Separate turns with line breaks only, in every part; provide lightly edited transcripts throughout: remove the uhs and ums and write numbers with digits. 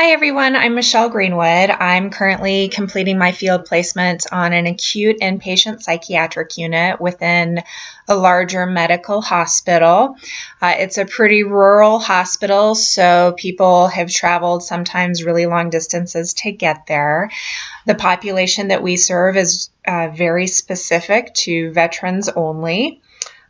Hi everyone, I'm Michelle Greenwood. I'm currently completing my field placement on an acute inpatient psychiatric unit within a larger medical hospital. It's a pretty rural hospital, so people have traveled sometimes really long distances to get there. The population that we serve is very specific to veterans only.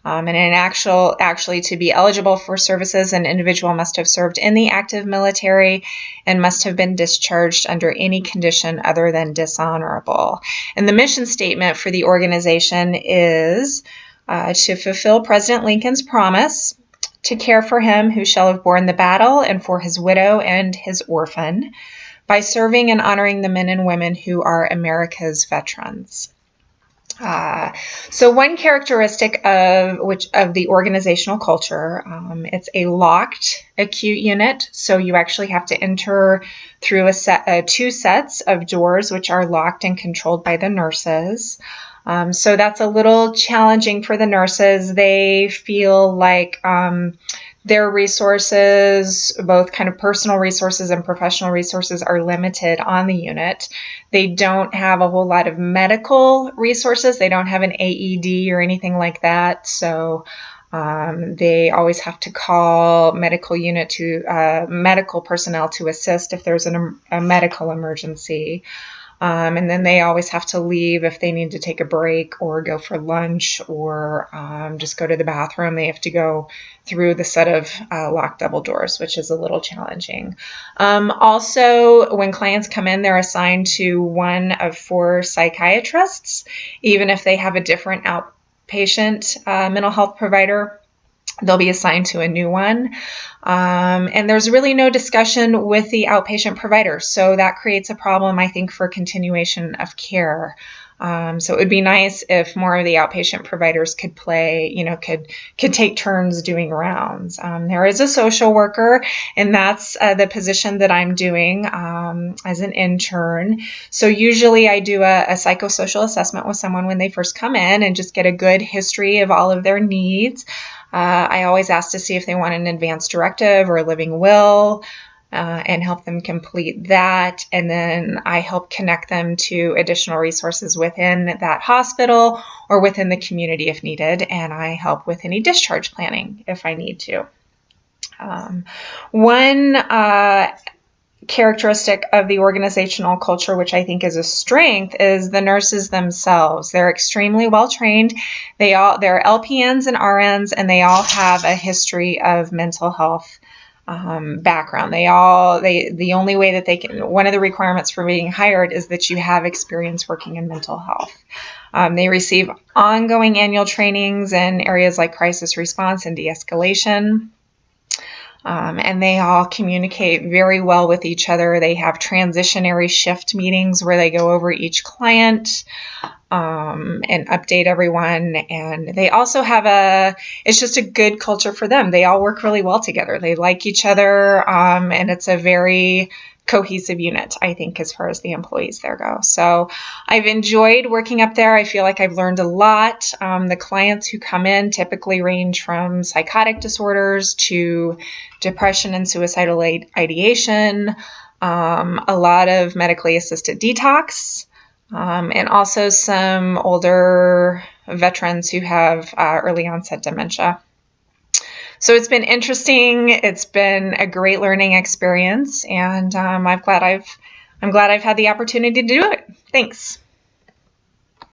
Actually, to be eligible for services, an individual must have served in the active military and must have been discharged under any condition other than dishonorable. And the mission statement for the organization is to fulfill President Lincoln's promise to care for him who shall have borne the battle and for his widow and his orphan by serving and honoring the men and women who are America's veterans. So one characteristic of the organizational culture, it's a locked acute unit. So you actually have to enter through two sets of doors, which are locked and controlled by the nurses. So that's a little challenging for the nurses. They feel like their resources, both kind of personal resources and professional resources, are limited on the unit. They don't have a whole lot of medical resources. They don't have an AED or anything like that. So they always have to call medical personnel to assist if there's a medical emergency. And then they always have to leave if they need to take a break or go for lunch or just go to the bathroom. They have to go through the set of locked double doors, which is a little challenging. Also, when clients come in, they're assigned to one of 4 psychiatrists, even if they have a different outpatient mental health provider. They'll be assigned to a new one. And there's really no discussion with the outpatient provider. So that creates a problem, I think, for continuation of care. So it would be nice if more of the outpatient providers could could take turns doing rounds. There is a social worker, and that's the position that I'm doing as an intern. So usually I do a psychosocial assessment with someone when they first come in and just get a good history of all of their needs. I always ask to see if they want an advance directive or a living will, and help them complete that. And then I help connect them to additional resources within that hospital or within the community if needed. And I help with any discharge planning if I need to. One characteristic of the organizational culture, which I think is a strength, is the nurses themselves. They're extremely well trained. They're LPNs and RNs, and they all have a history of mental health background. The only way that they can, one of the requirements for being hired is that you have experience working in mental health. They receive ongoing annual trainings in areas like crisis response and de-escalation. And they all communicate very well with each other. They have transitionary shift meetings where they go over each client and update everyone. And they also have it's just a good culture for them. They all work really well together. They like each other, and it's a very cohesive unit, I think, as far as the employees there go. So I've enjoyed working up there. I feel like I've learned a lot. The clients who come in typically range from psychotic disorders to depression and suicidal ideation, a lot of medically assisted detox, and also some older veterans who have early onset dementia. So it's been interesting. It's been a great learning experience, and I'm glad I've had the opportunity to do it. Thanks.